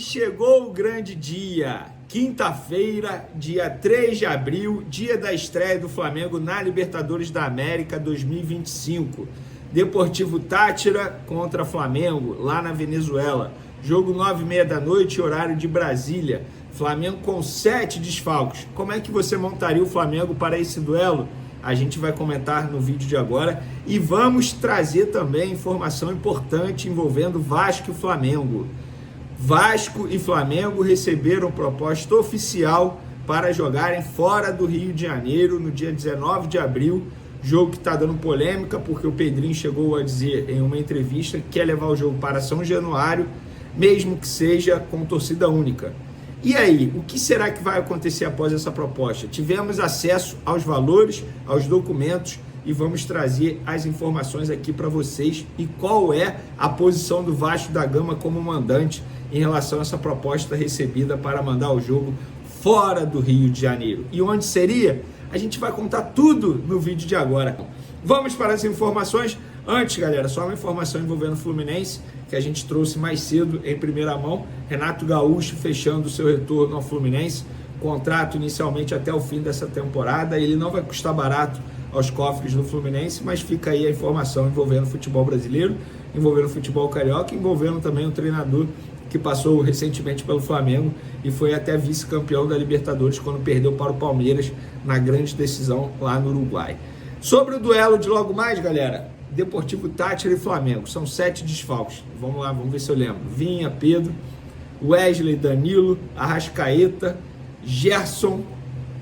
Chegou o grande dia, quinta-feira, dia 3 de abril, dia da estreia do Flamengo na Libertadores da América 2025. Deportivo Táchira contra Flamengo, lá na Venezuela. Jogo 9h30 da noite, horário de Brasília. Flamengo com 7 desfalques. Como é que você montaria o Flamengo para esse duelo? A gente vai comentar no vídeo de agora e vamos trazer também informação importante envolvendo Vasco e Flamengo. Vasco e Flamengo receberam proposta oficial para jogarem fora do Rio de Janeiro no dia 19 de abril, jogo que está dando polêmica porque o Pedrinho chegou a dizer em uma entrevista que quer levar o jogo para São Januário, mesmo que seja com torcida única. E aí, o que será que vai acontecer após essa proposta? Tivemos acesso aos valores, aos documentos e vamos trazer as informações aqui para vocês e qual é a posição do Vasco da Gama como mandante em relação a essa proposta recebida para mandar o jogo fora do Rio de Janeiro. E onde seria? A gente vai contar tudo no vídeo de agora. Vamos para as informações. Antes, galera, só uma informação envolvendo o Fluminense, que a gente trouxe mais cedo em primeira mão. Renato Gaúcho fechando o seu retorno ao Fluminense. Contrato inicialmente até o fim dessa temporada. Ele não vai custar barato aos cofres do Fluminense, mas fica aí a informação envolvendo o futebol brasileiro, envolvendo o futebol carioca, envolvendo também o treinador que passou recentemente pelo Flamengo e foi até vice-campeão da Libertadores quando perdeu para o Palmeiras na grande decisão lá no Uruguai. Sobre o duelo de logo mais, galera, Deportivo Táchira e Flamengo, são 7 desfalques. Vamos lá, vamos ver se eu lembro. Vinha, Pedro, Wesley, Danilo, Arrascaeta, Gerson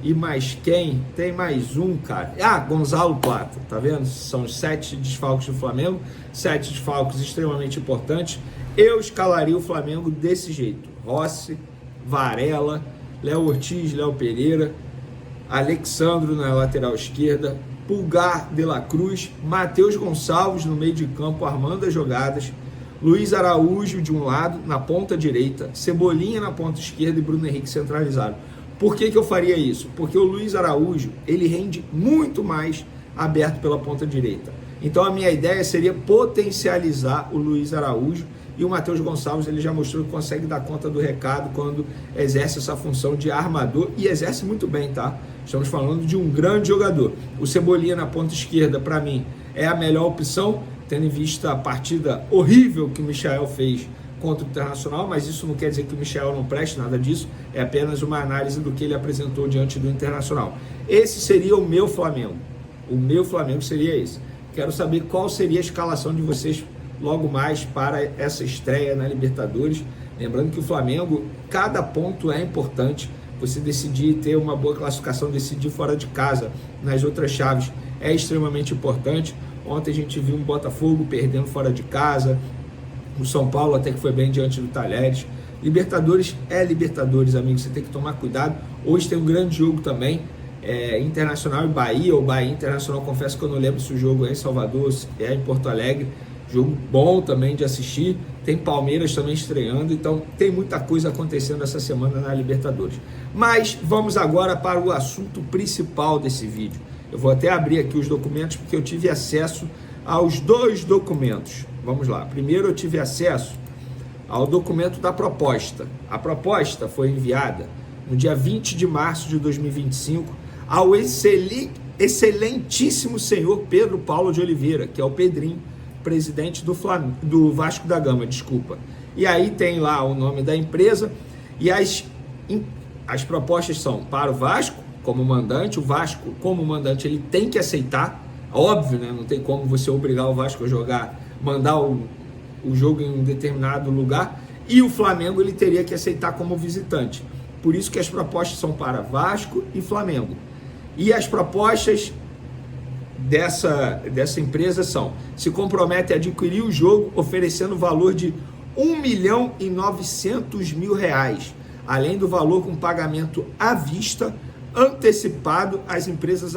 e mais quem? Tem mais um, cara. Gonzalo Plata, tá vendo? São os 7 desfalques do Flamengo, 7 desfalques extremamente importantes. Eu escalaria o Flamengo desse jeito: Rossi, Varela, Léo Ortiz, Léo Pereira, Alexandro na lateral esquerda, Pulgar, De La Cruz, Matheus Gonçalves no meio de campo armando as jogadas, Luiz Araújo de um lado, na ponta direita, Cebolinha na ponta esquerda e Bruno Henrique centralizado. Por que eu faria isso? Porque o Luiz Araújo, ele rende muito mais aberto pela ponta direita. Então a minha ideia seria potencializar o Luiz Araújo, e o Matheus Gonçalves ele já mostrou que consegue dar conta do recado quando exerce essa função de armador, e exerce muito bem, tá? Estamos falando de um grande jogador. O Cebolinha na ponta esquerda, para mim, é a melhor opção, tendo em vista a partida horrível que o Michael fez contra o Internacional, mas isso não quer dizer que o Michael não preste, nada disso, é apenas uma análise do que ele apresentou diante do Internacional. Esse seria o meu Flamengo. O meu Flamengo seria esse. Quero saber qual seria a escalação de vocês logo mais para essa estreia na Libertadores. Lembrando que o Flamengo, cada ponto é importante. Você decidir ter uma boa classificação, decidir fora de casa nas outras chaves é extremamente importante. Ontem a gente viu um Botafogo perdendo fora de casa, o São Paulo até que foi bem diante do Talheres. Libertadores é Libertadores, amigo, você tem que tomar cuidado. Hoje tem um grande jogo também, Internacional e Bahia, ou Bahia Internacional. Confesso que eu não lembro se o jogo é em Salvador, se é em Porto Alegre. Jogo bom também de assistir, tem Palmeiras também estreando, então tem muita coisa acontecendo essa semana na Libertadores. Mas vamos agora para o assunto principal desse vídeo. Eu vou até abrir aqui os documentos porque eu tive acesso aos 2 documentos. Vamos lá, primeiro eu tive acesso ao documento da proposta. A proposta foi enviada no dia 20 de março de 2025 ao excelentíssimo senhor Pedro Paulo de Oliveira, que é o Pedrinho, presidente do Vasco da Gama, desculpa. E aí tem lá o nome da empresa e as propostas são para o Vasco como mandante. O Vasco como mandante ele tem que aceitar, óbvio, né? Não tem como você obrigar o Vasco a jogar, mandar o jogo em um determinado lugar, e o Flamengo ele teria que aceitar como visitante. Por isso que as propostas são para Vasco e Flamengo. E as propostas dessa empresa se compromete a adquirir o jogo oferecendo o valor de R$1.900.000, além do valor com pagamento à vista antecipado. As empresas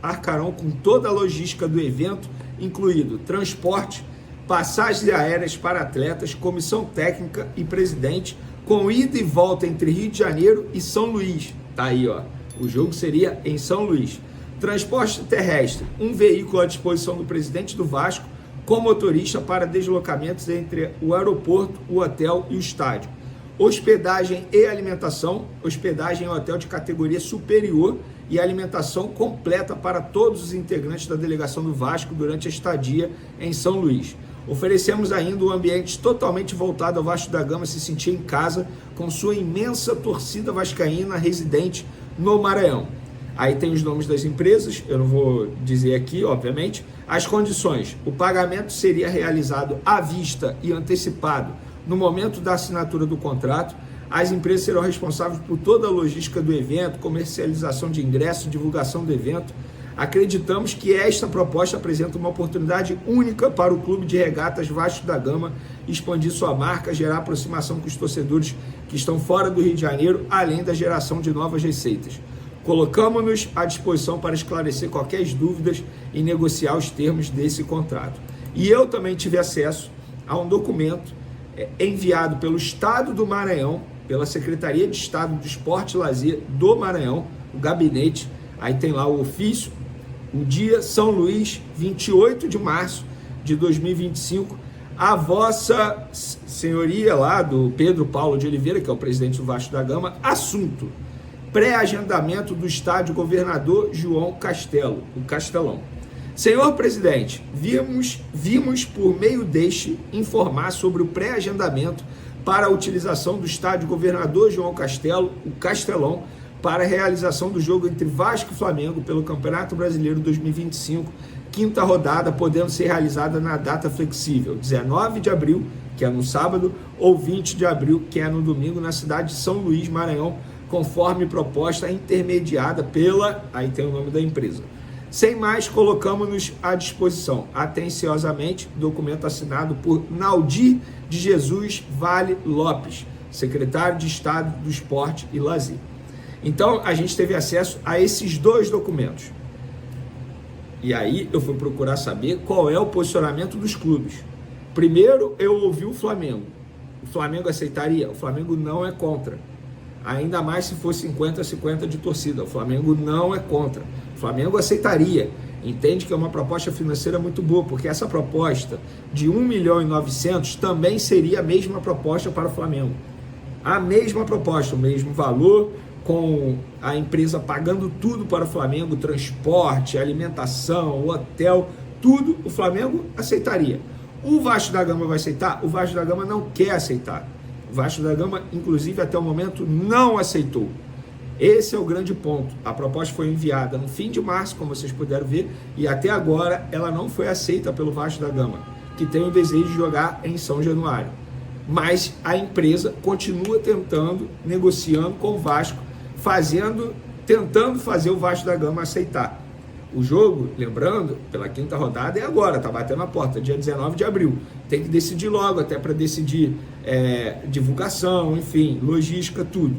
arcarão com toda a logística do evento, incluído transporte, passagens aéreas para atletas, comissão técnica e presidente, com ida e volta entre Rio de Janeiro e São Luís. Tá aí, ó. O jogo seria em São Luís. Transporte terrestre, um veículo à disposição do presidente do Vasco com motorista para deslocamentos entre o aeroporto, o hotel e o estádio. hospedagem e alimentação, hospedagem em hotel de categoria superior e alimentação completa para todos os integrantes da delegação do Vasco durante a estadia em São Luís. Oferecemos ainda um ambiente totalmente voltado ao Vasco da Gama se sentir em casa, com sua imensa torcida vascaína residente no Maranhão. Aí tem os nomes das empresas, eu não vou dizer aqui, obviamente. As condições: o pagamento seria realizado à vista e antecipado no momento da assinatura do contrato. As empresas serão responsáveis por toda a logística do evento, comercialização de ingressos, divulgação do evento. Acreditamos que esta proposta apresenta uma oportunidade única para o Clube de Regatas Vasco da Gama expandir sua marca, gerar aproximação com os torcedores que estão fora do Rio de Janeiro, além da geração de novas receitas. Colocamos-nos à disposição para esclarecer qualquer dúvidas e negociar os termos desse contrato. E eu também tive acesso a um documento enviado pelo Estado do Maranhão, pela Secretaria de Estado do Esporte e Lazer do Maranhão, o gabinete. Aí tem lá o ofício, o dia São Luís, 28 de março de 2025, a vossa senhoria lá do Pedro Paulo de Oliveira, que é o presidente do Vasco da Gama, assunto: pré-agendamento do estádio Governador João Castelo, o Castelão. Senhor presidente, vimos por meio deste informar sobre o pré-agendamento para a utilização do estádio Governador João Castelo, o Castelão, para a realização do jogo entre Vasco e Flamengo pelo Campeonato Brasileiro 2025, quinta rodada, podendo ser realizada na data flexível, 19 de abril, que é no sábado, ou 20 de abril, que é no domingo, na cidade de São Luís, Maranhão, conforme proposta intermediada pela... aí tem o nome da empresa. Sem mais, colocamos-nos à disposição. Atenciosamente, documento assinado por Naldir de Jesus Vale Lopes, secretário de Estado do Esporte e Lazer. Então, a gente teve acesso a esses dois documentos. E aí, eu fui procurar saber qual é o posicionamento dos clubes. Primeiro, eu ouvi o Flamengo. O Flamengo aceitaria? O Flamengo não é contra. Ainda mais se for 50-50 de torcida. O Flamengo não é contra. O Flamengo aceitaria. Entende que é uma proposta financeira muito boa, porque essa proposta de 1.900.000 também seria a mesma proposta para o Flamengo. A mesma proposta, o mesmo valor, com a empresa pagando tudo para o Flamengo, transporte, alimentação, hotel, tudo, o Flamengo aceitaria. O Vasco da Gama vai aceitar? O Vasco da Gama não quer aceitar. O Vasco da Gama, inclusive, até o momento, não aceitou. Esse é o grande ponto. A proposta foi enviada no fim de março, como vocês puderam ver, e até agora ela não foi aceita pelo Vasco da Gama, que tem o desejo de jogar em São Januário. Mas a empresa continua tentando, negociando com o Vasco, tentando fazer o Vasco da Gama aceitar. O jogo, lembrando, pela quinta rodada é agora, tá batendo a porta, dia 19 de abril. Tem que decidir logo, até para decidir divulgação, enfim, logística, tudo.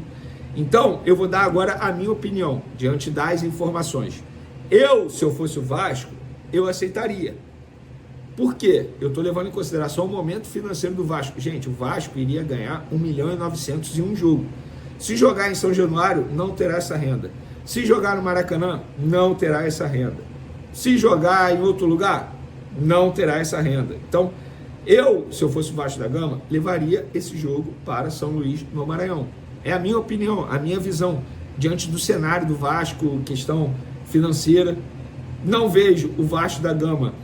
Então, eu vou dar agora a minha opinião, diante das informações. Se eu fosse o Vasco, eu aceitaria. Por quê? Eu estou levando em consideração o momento financeiro do Vasco. Gente, o Vasco iria ganhar 1.900.000 em um jogo. Se jogar em São Januário, não terá essa renda. Se jogar no Maracanã, não terá essa renda. Se jogar em outro lugar, não terá essa renda. Então, se eu fosse o Vasco da Gama, levaria esse jogo para São Luís, no Maranhão. É a minha opinião, a minha visão, diante do cenário do Vasco, questão financeira. Não vejo o Vasco da Gama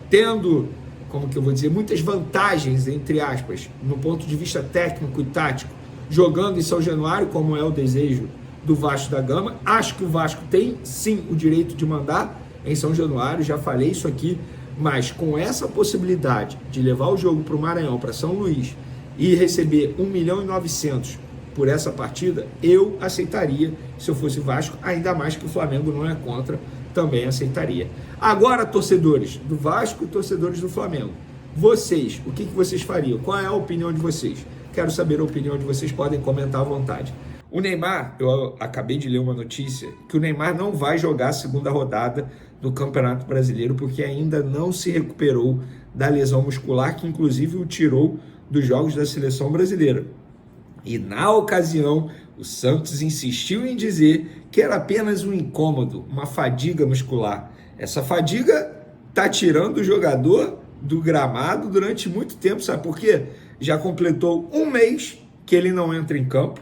tendo, como que eu vou dizer, muitas vantagens, entre aspas, no ponto de vista técnico e tático, jogando em São Januário, como é o desejo do Vasco da Gama. Acho que o Vasco tem, sim, o direito de mandar em São Januário, já falei isso aqui, mas com essa possibilidade de levar o jogo para o Maranhão, para São Luís, e receber 1.900.000 por essa partida, eu aceitaria se eu fosse Vasco, ainda mais que o Flamengo não é contra, também aceitaria. Agora, torcedores do Vasco e torcedores do Flamengo, vocês, o que vocês fariam? Qual é a opinião de vocês? Quero saber a opinião de vocês, podem comentar à vontade. O Neymar, eu acabei de ler uma notícia, que o Neymar não vai jogar a segunda rodada do Campeonato Brasileiro, porque ainda não se recuperou da lesão muscular, que inclusive o tirou dos jogos da seleção brasileira. E na ocasião, o Santos insistiu em dizer que era apenas um incômodo, uma fadiga muscular. Essa fadiga está tirando o jogador do gramado durante muito tempo, sabe por quê? Já completou um mês que ele não entra em campo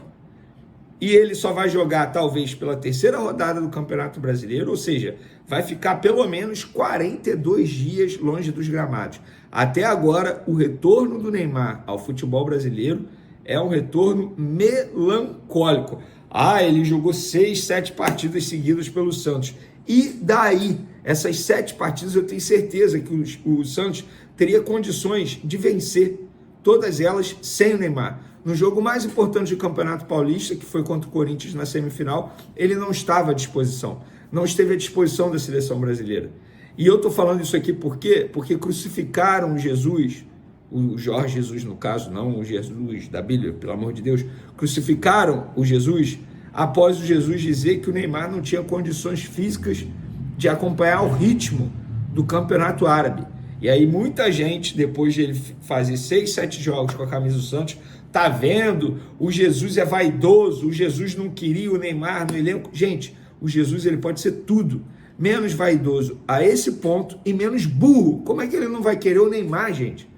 e ele só vai jogar talvez pela terceira rodada do Campeonato Brasileiro, ou seja, vai ficar pelo menos 42 dias longe dos gramados. Até agora, o retorno do Neymar ao futebol brasileiro é um retorno melancólico. Ele jogou 6, 7 partidas seguidas pelo Santos. E daí, essas 7 partidas, eu tenho certeza que o Santos teria condições de vencer todas elas sem o Neymar. No jogo mais importante do Campeonato Paulista, que foi contra o Corinthians na semifinal, ele não estava à disposição. Não esteve à disposição da seleção brasileira. E eu estou falando isso aqui por quê? Porque crucificaram Jesus, o Jorge Jesus no caso, não o Jesus da Bíblia, pelo amor de Deus, crucificaram o Jesus após o Jesus dizer que o Neymar não tinha condições físicas de acompanhar o ritmo do Campeonato Árabe. E aí muita gente, depois de ele fazer 6, 7 jogos com a camisa do Santos, tá vendo, o Jesus é vaidoso, o Jesus não queria o Neymar no elenco. Gente, o Jesus ele pode ser tudo, menos vaidoso a esse ponto e menos burro. Como é que ele não vai querer o Neymar, gente?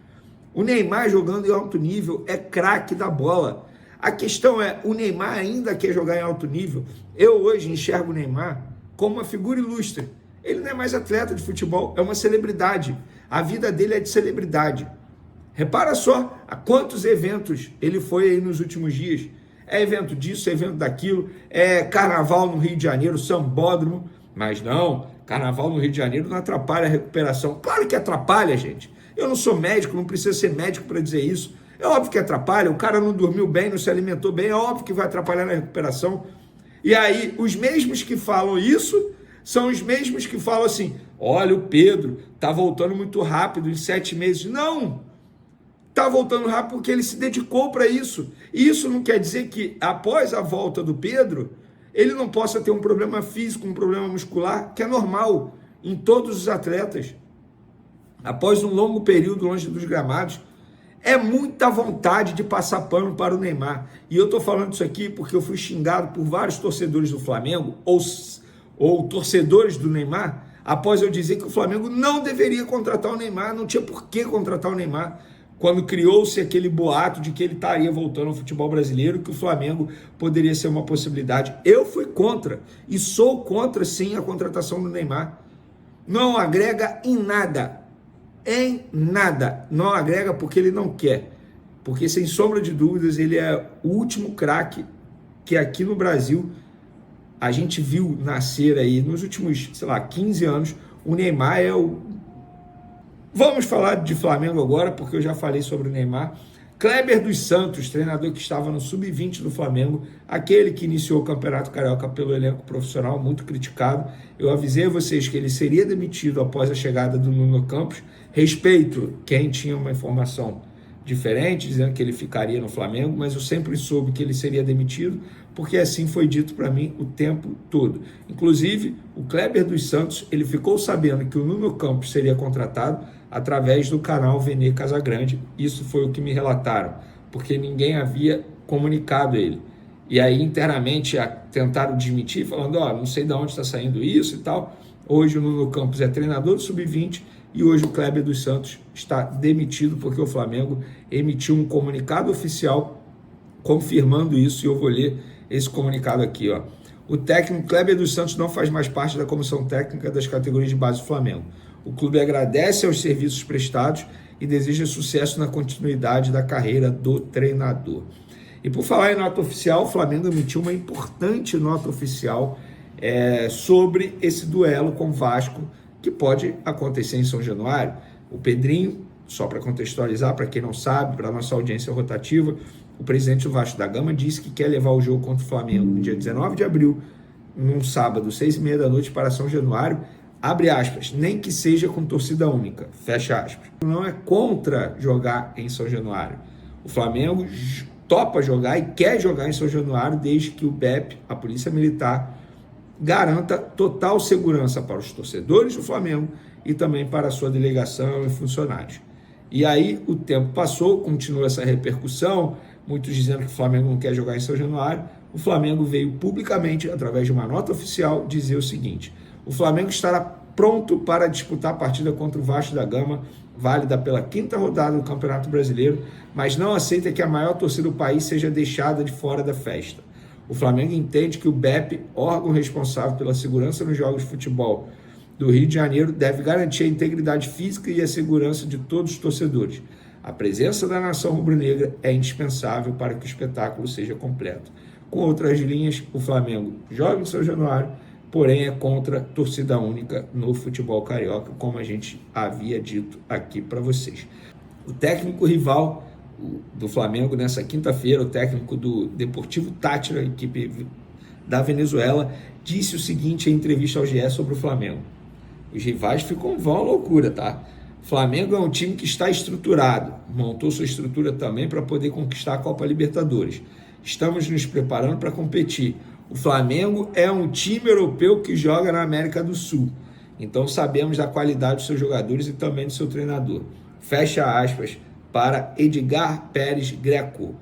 O Neymar jogando em alto nível é craque da bola. A questão é, o Neymar ainda quer jogar em alto nível? Eu hoje enxergo o Neymar como uma figura ilustre. Ele não é mais atleta de futebol, é uma celebridade. A vida dele é de celebridade. Repara só a quantos eventos ele foi aí nos últimos dias. É evento disso, é evento daquilo, é carnaval no Rio de Janeiro, sambódromo. Mas não, carnaval no Rio de Janeiro não atrapalha a recuperação. Claro que atrapalha, gente. Eu não sou médico, não precisa ser médico para dizer isso. É óbvio que atrapalha, o cara não dormiu bem, não se alimentou bem, é óbvio que vai atrapalhar na recuperação. E aí, os mesmos que falam isso são os mesmos que falam assim, olha, o Pedro tá voltando muito rápido, em 7 meses. Não! Tá voltando rápido porque ele se dedicou para isso. E isso não quer dizer que, após a volta do Pedro, ele não possa ter um problema físico, um problema muscular, que é normal em todos os atletas. Após um longo período longe dos gramados, é muita vontade de passar pano para o Neymar. E eu estou falando isso aqui porque eu fui xingado por vários torcedores do Flamengo, ou torcedores do Neymar, após eu dizer que o Flamengo não deveria contratar o Neymar, não tinha por que contratar o Neymar, quando criou-se aquele boato de que ele estaria voltando ao futebol brasileiro, que o Flamengo poderia ser uma possibilidade. Eu fui contra, e sou contra, sim, a contratação do Neymar. Não agrega em nada. Em nada. Não agrega porque ele não quer. Porque, sem sombra de dúvidas, ele é o último craque que aqui no Brasil a gente viu nascer aí nos últimos, 15 anos. O Neymar é o... Vamos falar de Flamengo agora, porque eu já falei sobre o Neymar. Kleber dos Santos, treinador que estava no Sub-20 do Flamengo, aquele que iniciou o Campeonato Carioca pelo elenco profissional, muito criticado. Eu avisei a vocês que ele seria demitido após a chegada do Nuno Campos. Respeito quem tinha uma informação diferente, dizendo que ele ficaria no Flamengo, mas eu sempre soube que ele seria demitido, porque assim foi dito para mim o tempo todo. Inclusive, o Kleber dos Santos, ele ficou sabendo que o Nuno Campos seria contratado através do canal Vene Casagrande. Isso foi o que me relataram, porque ninguém havia comunicado ele. E aí, internamente, tentaram desmentir, falando, não sei de onde está saindo isso e tal. Hoje o Nuno Campos é treinador do Sub-20 e hoje o Kleber dos Santos está demitido porque o Flamengo emitiu um comunicado oficial confirmando isso, e eu vou ler esse comunicado aqui. O técnico Kleber dos Santos não faz mais parte da comissão técnica das categorias de base do Flamengo. O clube agradece aos serviços prestados e deseja sucesso na continuidade da carreira do treinador. E por falar em nota oficial, o Flamengo emitiu uma importante nota oficial sobre esse duelo com o Vasco, que pode acontecer em São Januário. O Pedrinho, só para contextualizar, para quem não sabe, para a nossa audiência rotativa, o presidente do Vasco da Gama disse que quer levar o jogo contra o Flamengo no dia 19 de abril, num sábado, 6h30 da noite, para São Januário, abre aspas, nem que seja com torcida única, fecha aspas. Não é contra jogar em São Januário. O Flamengo topa jogar e quer jogar em São Januário desde que o BEP, a Polícia Militar, garanta total segurança para os torcedores do Flamengo e também para a sua delegação e funcionários. E aí o tempo passou, continua essa repercussão, muitos dizendo que o Flamengo não quer jogar em São Januário. O Flamengo veio publicamente, através de uma nota oficial, dizer o seguinte: o Flamengo estará pronto para disputar a partida contra o Vasco da Gama válida pela 5ª rodada do Campeonato Brasileiro, mas não aceita que a maior torcida do país seja deixada de fora da festa. O Flamengo entende que o BEP, órgão responsável pela segurança nos jogos de futebol do Rio de Janeiro, deve garantir a integridade física e a segurança de todos os torcedores. A presença da nação rubro-negra é indispensável para que o espetáculo seja completo. Com outras linhas, o Flamengo joga em São Januário, porém é contra torcida única no futebol carioca, como a gente havia dito aqui para vocês. O técnico rival do Flamengo nessa quinta-feira, o técnico do Deportivo Táchira, equipe da Venezuela, disse o seguinte em entrevista ao GE sobre o Flamengo: os rivais vão à loucura, tá? O Flamengo é um time que está estruturado, montou sua estrutura também para poder conquistar a Copa Libertadores. Estamos nos preparando para competir. O Flamengo é um time europeu que joga na América do Sul. Então sabemos da qualidade dos seus jogadores e também do seu treinador. Fecha aspas para Edgar Pérez Greco,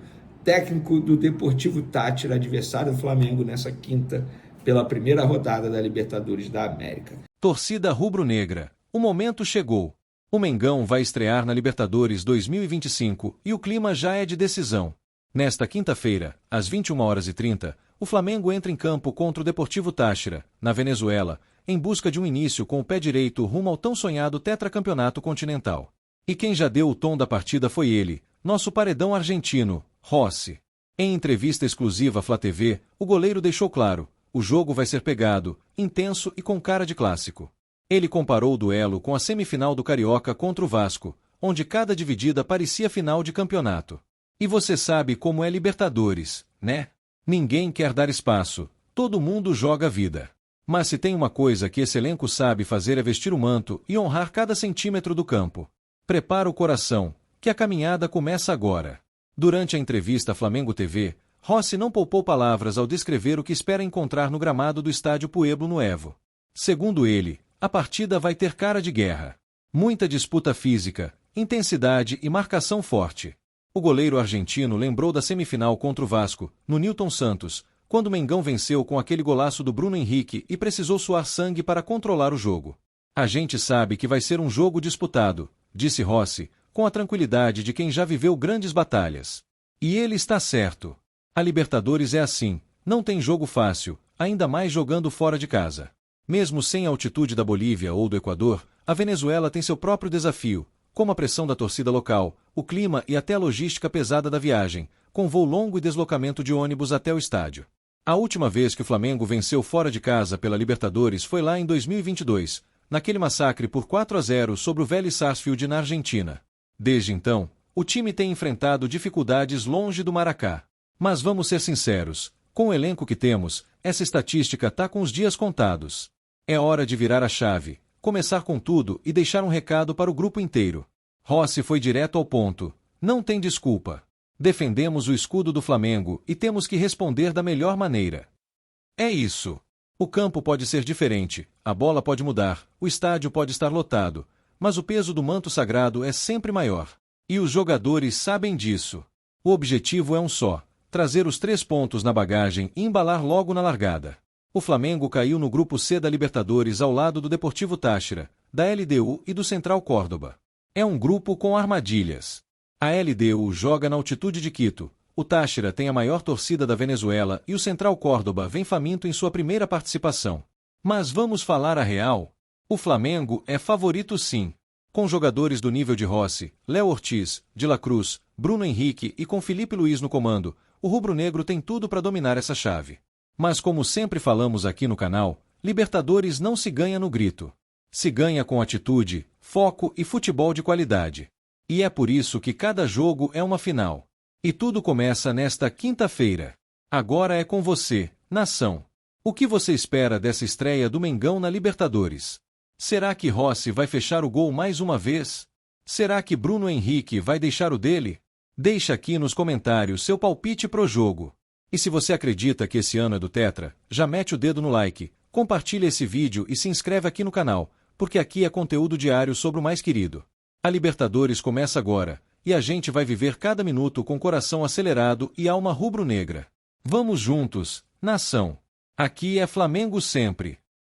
técnico do Deportivo Táchira, adversário do Flamengo nessa quinta, pela primeira rodada da Libertadores da América. Torcida rubro-negra, o momento chegou. O Mengão vai estrear na Libertadores 2025 e o clima já é de decisão. Nesta quinta-feira, às 21h30, o Flamengo entra em campo contra o Deportivo Táchira, na Venezuela, em busca de um início com o pé direito rumo ao tão sonhado tetracampeonato continental. E quem já deu o tom da partida foi ele, nosso paredão argentino, Rossi. Em entrevista exclusiva à Flá TV, o goleiro deixou claro: o jogo vai ser pegado, intenso e com cara de clássico. Ele comparou o duelo com a semifinal do Carioca contra o Vasco, onde cada dividida parecia final de campeonato. E você sabe como é Libertadores, né? Ninguém quer dar espaço, todo mundo joga a vida. Mas se tem uma coisa que esse elenco sabe fazer é vestir o manto e honrar cada centímetro do campo. Prepara o coração, que a caminhada começa agora. Durante a entrevista à Flamengo TV, Rossi não poupou palavras ao descrever o que espera encontrar no gramado do estádio Pueblo Nuevo. Segundo ele, a partida vai ter cara de guerra. Muita disputa física, intensidade e marcação forte. O goleiro argentino lembrou da semifinal contra o Vasco, no Newton Santos, quando o Mengão venceu com aquele golaço do Bruno Henrique e precisou suar sangue para controlar o jogo. A gente sabe que vai ser um jogo disputado, disse Rossi, com a tranquilidade de quem já viveu grandes batalhas. E ele está certo. A Libertadores é assim, não tem jogo fácil, ainda mais jogando fora de casa. Mesmo sem a altitude da Bolívia ou do Equador, a Venezuela tem seu próprio desafio, como a pressão da torcida local, o clima e até a logística pesada da viagem, com voo longo e deslocamento de ônibus até o estádio. A última vez que o Flamengo venceu fora de casa pela Libertadores foi lá em 2022, naquele massacre por 4-0 sobre o Vélez Sarsfield na Argentina. Desde então, o time tem enfrentado dificuldades longe do Maracá. Mas vamos ser sinceros, com o elenco que temos, essa estatística tá com os dias contados. É hora de virar a chave, começar com tudo e deixar um recado para o grupo inteiro. Rossi foi direto ao ponto. Não tem desculpa. Defendemos o escudo do Flamengo e temos que responder da melhor maneira. É isso. O campo pode ser diferente, a bola pode mudar, o estádio pode estar lotado, mas o peso do manto sagrado é sempre maior. E os jogadores sabem disso. O objetivo é um só: trazer os 3 pontos na bagagem e embalar logo na largada. O Flamengo caiu no grupo C da Libertadores ao lado do Deportivo Táchira, da LDU e do Central Córdoba. É um grupo com armadilhas. A LDU joga na altitude de Quito, o Táchira tem a maior torcida da Venezuela e o Central Córdoba vem faminto em sua primeira participação. Mas vamos falar a real? O Flamengo é favorito sim. Com jogadores do nível de Rossi, Léo Ortiz, De La Cruz, Bruno Henrique e com Felipe Luiz no comando, o rubro-negro tem tudo para dominar essa chave. Mas como sempre falamos aqui no canal, Libertadores não se ganha no grito. Se ganha com atitude, foco e futebol de qualidade. E é por isso que cada jogo é uma final. E tudo começa nesta quinta-feira. Agora é com você, nação. O que você espera dessa estreia do Mengão na Libertadores? Será que Rossi vai fechar o gol mais uma vez? Será que Bruno Henrique vai deixar o dele? Deixa aqui nos comentários seu palpite pro jogo. E se você acredita que esse ano é do Tetra, já mete o dedo no like, compartilha esse vídeo e se inscreve aqui no canal, porque aqui é conteúdo diário sobre o mais querido. A Libertadores começa agora, e a gente vai viver cada minuto com coração acelerado e alma rubro-negra. Vamos juntos, nação! Aqui é Flamengo sempre!